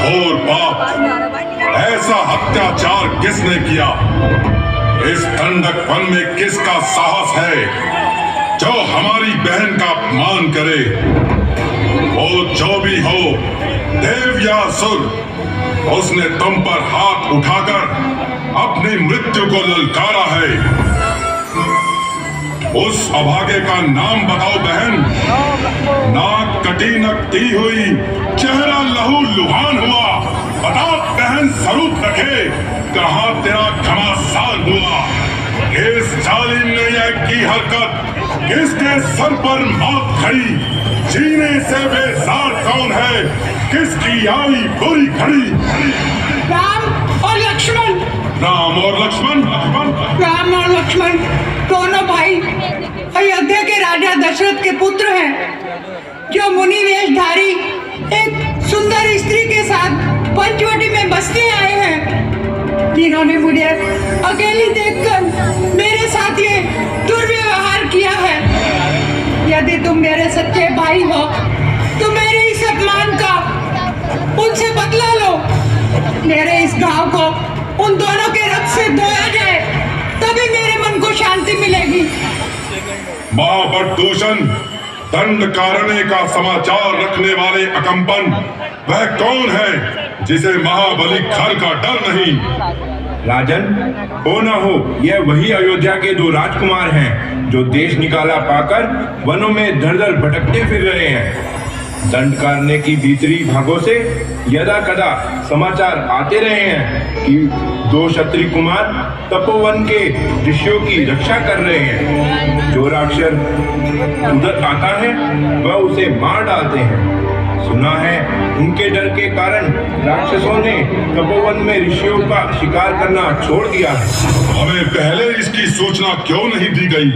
घोर पाप, ऐसा अत्याचार किसने किया? इस दंडक वन में किसका साहस है जो हमारी बहन का अपमान करे? वो जो भी हो, देव या असुर, उसने तुम पर हाथ उठाकर अपनी मृत्यु को ललकारा है। उस अभागे का नाम बताओ बहन। नाक कटी नकटी हुई, चेहरा लहू लुहान हुआ। बता बहन, स्वरूप रखे, कहां तेरा घमासान हुआ? इस जालिम ने यह की हरकत, किसके सर पर मौत खड़ी? जीने से बेजार कौन है, किसकी आई बुरी घड़ी? राम और लक्ष्मण। राम और लक्ष्मण? राम और लक्ष्मण दोनों भाई अयोध्या के राजा दशरथ के पुत्र हैं, जो मुनि वेशधारी एक सुंदर स्त्री के साथ पंचवटी में बसने आए हैं, जिन्होंने मुझे अकेली देखकर मेरे साथ ये दुर्व्यवहार किया है। यदि तुम मेरे सच्चे भाई हो तो मेरे इस अपमान का उनसे बदला लो। मेरे इस घाव को उन दोनों के रक्त से धोया जाए, तभी मेरे मन को शांति मिलेगी। महाप्रदूषण, दंड कारणे का समाचार रखने वाले अकंपन, वह कौन है जिसे महाबली खर का डर नहीं? राजन, हो न हो यह वही अयोध्या के दो राजकुमार हैं जो देश निकाला पाकर वनों में धर धर भटकते फिर रहे हैं। दंड कारने की भीतरी भागों से यदा कदा समाचार आते रहे हैं कि दो क्षत्रिय कुमार तपोवन के ऋषियों की रक्षा कर रहे हैं। जो राक्षस उधर आता है वह उसे मार डालते हैं। सुना है उनके डर के कारण राक्षसों ने तपोवन में ऋषियों का शिकार करना छोड़ दिया है। हमें पहले इसकी सूचना क्यों नहीं दी गई?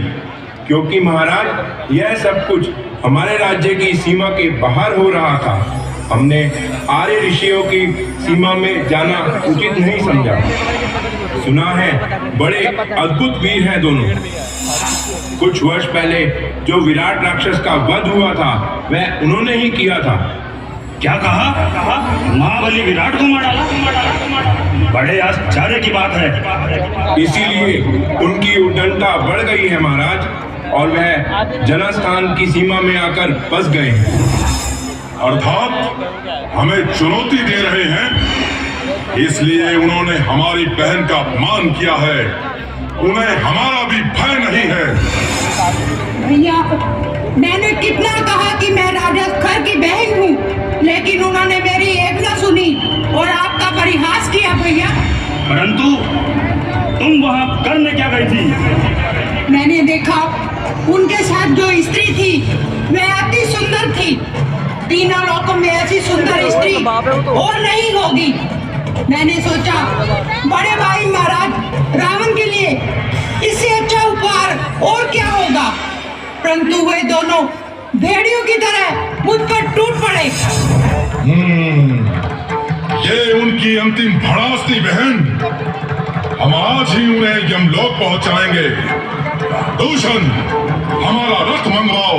क्योंकि महाराज, यह सब कुछ हमारे राज्य की सीमा के बाहर हो रहा था। हमने आर्य ऋषियों की सीमा में जाना उचित नहीं समझा। सुना है बड़े अद्भुत वीर हैं दोनों। कुछ वर्ष पहले जो विराट राक्षस का वध हुआ था वह उन्होंने ही किया था। क्या कहा? महाबली विराट को मार डाला? बड़े आश्चर्य की बात है। इसीलिए उनकी उद्दंडता बढ़ गई है महाराज, और वह जनस्थान की सीमा में आकर फंस गए हैं। अर्थात हमें चुनौती दे रहे हैं, इसलिए उन्होंने हमारी बहन का अपमान किया है। उन्हें हमारा भी भय नहीं है। भैया, मैंने कितना कहा कि मैं राजा खर की बहन हूँ, लेकिन उन्होंने मेरी एक न सुनी और आपका परिहास किया भैया। परंतु तुम वहाँ करने क्या गई थी? मैंने देखा उनके साथ जो स्त्री थी वह अति सुंदर थी। तीनों लोकों में ऐसी सुंदर स्त्री और नहीं होगी। मैंने सोचा बड़े भाई महाराज रावण के लिए इससे अच्छा उपहार और क्या होगा, परंतु वे दोनों भेड़ियों की तरह मुझ पर टूट पड़े। ये उनकी अंतिम भड़ास थी बहन। हम आज ही उन्हें यमलोक पहुंचाएंगे। दूषण, हमारा रथ मंगवाओ,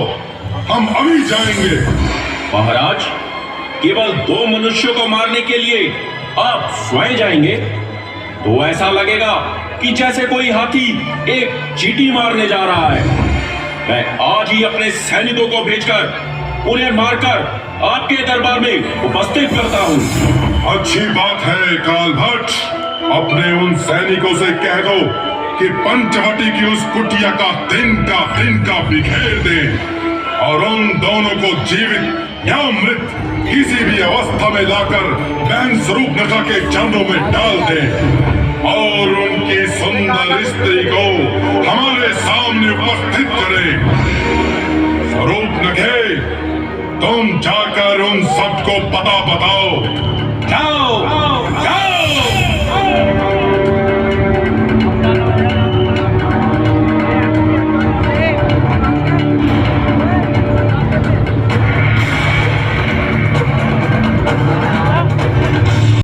हम अभी जाएंगे। महाराज, केवल दो मनुष्यों को मारने के लिए आप स्वयं जाएंगे तो ऐसा लगेगा कि जैसे कोई हाथी एक चींटी मारने जा रहा है। मैं आज ही अपने सैनिकों को भेजकर उन्हें मारकर आपके दरबार में उपस्थित करता हूँ। अच्छी बात है काल भट्ट, अपने उन सैनिकों से कह दो कि पंचवटी की उस कुटिया का तिनका बिखेर दें और उन दोनों को जीवित या मृत किसी भी अवस्था में लाकर बहन स्वरूपनखा के चरणों में डाल दें और उनकी सुंदर स्त्री को हमारे सामने उपस्थित करें। स्वरूपनखे, तुम जाकर उन सबको पता बताओ